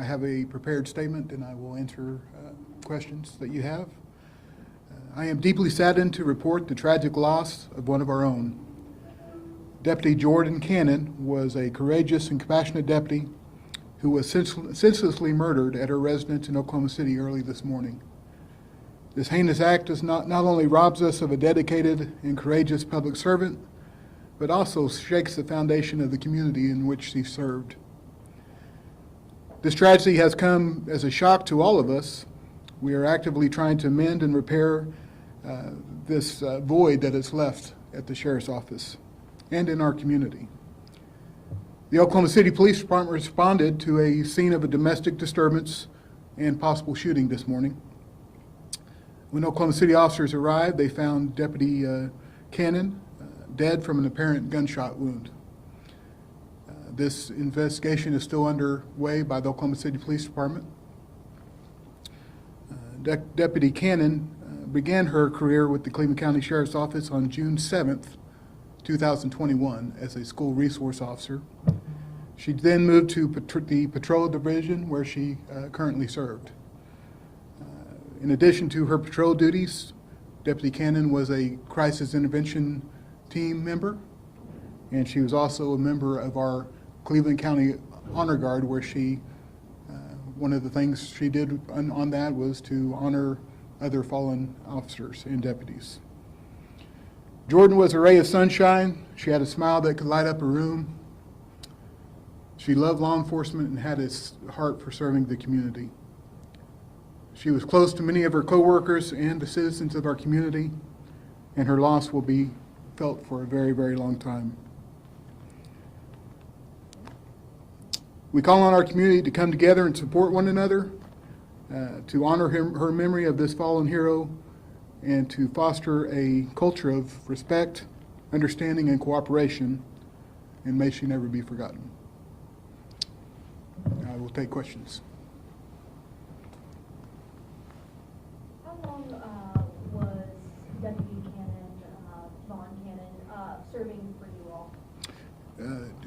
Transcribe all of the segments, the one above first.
I have a prepared statement, and I will answer questions that you have. I am deeply saddened to report the tragic loss of one of our own. Deputy Jordan Cannon was a courageous and compassionate deputy who was senselessly murdered at her residence in Oklahoma City early this morning. This heinous act not only robs us of a dedicated and courageous public servant, but also shakes the foundation of the community in which she served. This tragedy has come as a shock to all of us. We are actively trying to mend and repair this void that is left at the Sheriff's Office and in our community. The Oklahoma City Police Department responded to a scene of a domestic disturbance and possible shooting this morning. When Oklahoma City officers arrived, they found Deputy Cannon dead from an apparent gunshot wound. This investigation is still underway by the Oklahoma City Police Department. Deputy Cannon began her career with the Cleveland County Sheriff's Office on June 7th, 2021 as a school resource officer. She then moved to the Patrol Division where she currently served. In addition to her patrol duties, Deputy Cannon was a crisis intervention team member, and she was also a member of our Cleveland County Honor Guard, where one of the things she did on that was to honor other fallen officers and deputies. Jordan was a ray of sunshine. She had a smile that could light up a room. She loved law enforcement and had a heart for serving the community. She was close to many of her coworkers and the citizens of our community, and her loss will be felt for a very, very long time. We call on our community to come together and support one another, to honor her memory of this fallen hero, and to foster a culture of respect, understanding, and cooperation, and may she never be forgotten. I will take questions. How long was Deputy Cannon, Vaughn Cannon, serving for you all?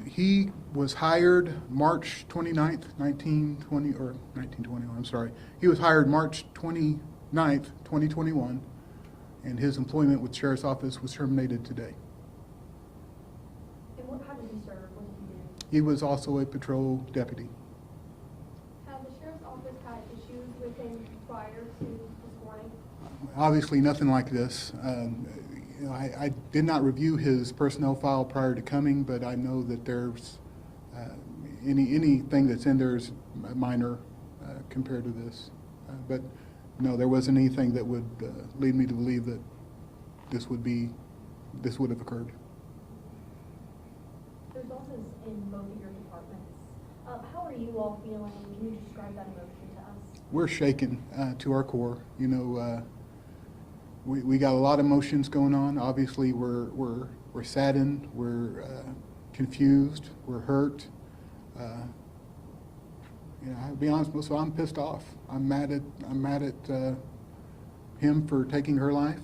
He was hired March 29th, 1921, I'm sorry. He was hired March 29th, 2021, and his employment with the Sheriff's Office was terminated today. And how did he serve? What did he do? He was also a patrol deputy. Had the Sheriff's Office had issues with him prior to this morning? Obviously nothing like this. I did not review his personnel file prior to coming, but I know that there's anything that's in there is minor compared to this. But no, there wasn't anything that would lead me to believe that this would have occurred. There's losses in both of your departments. How are you all feeling? Can you describe that emotion to us? We're shaken to our core. You know, we got a lot of emotions going on. Obviously, we're saddened, we're confused, we're hurt. You know, I'll be honest, so I'm pissed off. I'm mad at him for taking her life,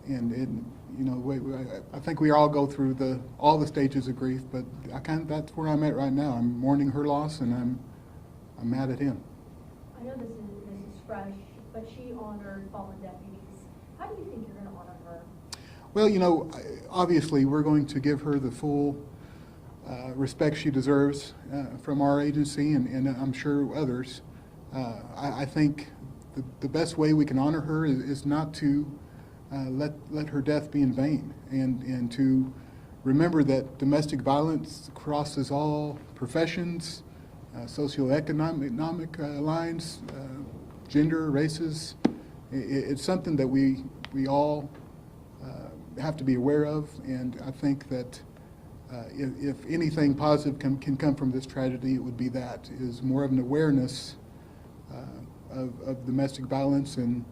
and you know, I think we all go through all the stages of grief, but that's where I'm at right now. I'm mourning her loss, and I'm mad at him. I know this is fresh, but she honored fallen deputies. How do you think you're going to honor her? Well, you know, obviously we're going to give her the full respect she deserves from our agency, and I'm sure others. I think the best way we can honor her is not to let her death be in vain, and to remember that domestic violence crosses all professions, socioeconomic lines, gender, races. It's something that we all have to be aware of, and I think that if anything positive can come from this tragedy, it would be that, is more of an awareness of domestic violence, and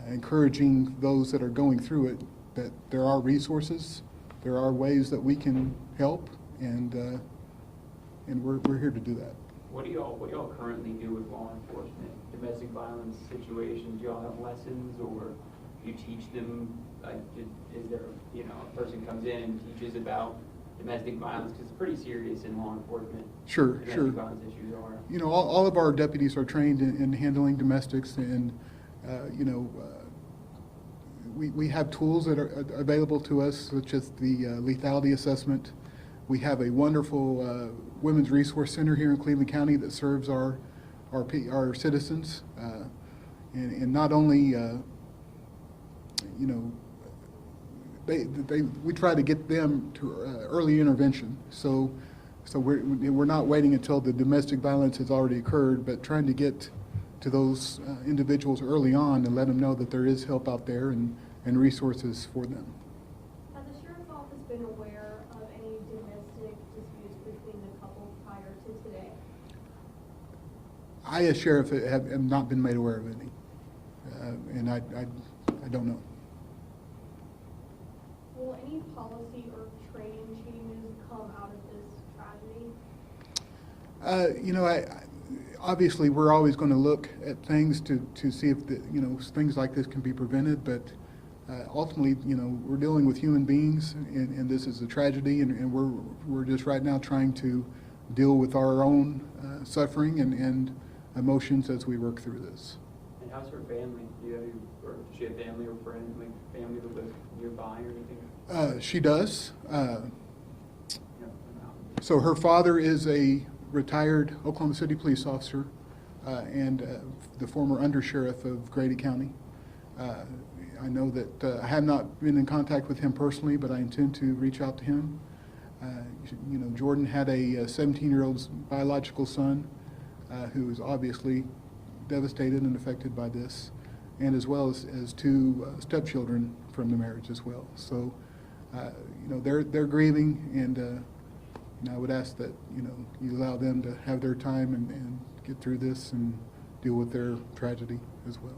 encouraging those that are going through it that there are resources, there are ways that we can help, and we're here to do that. What do y'all currently do with law enforcement? Domestic violence situations, do y'all have lessons, or you teach them? Like, is there, a person comes in and teaches about domestic violence, because it's pretty serious in law enforcement. Sure, Domestic sure. violence issues are. You know, all of our deputies are trained in handling domestics, and, you know, we have tools that are available to us, such as the lethality assessment. We have a wonderful Women's Resource Center here in Cleveland County that serves our citizens. And not only, you know, we try to get them to early intervention. So we're not waiting until the domestic violence has already occurred, but trying to get to those individuals early on and let them know that there is help out there and resources for them. Has the sheriff's office been aware of any domestic disputes between the couple prior to today? I, as sheriff, have not been made aware of any, and I don't know. Will any policy or training changes come out of this tragedy? You know, obviously, we're always going to look at things to see if you know, things like this can be prevented. But ultimately, you know, we're dealing with human beings, and this is a tragedy, and we're just right now trying to deal with our own suffering and emotions as we work through this. And how's her family? Or does she have family or friends, like family that live nearby or anything? She does. Yeah, So her father is a retired Oklahoma City police officer and the former undersheriff of Grady County. I know that I have not been in contact with him personally, but I intend to reach out to him. You know, Jordan had a 17-year-old biological son who is obviously devastated and affected by this, and as well as two stepchildren from the marriage as well. So, you know, they're grieving, and I would ask that, you know, you allow them to have their time and get through this and deal with their tragedy as well.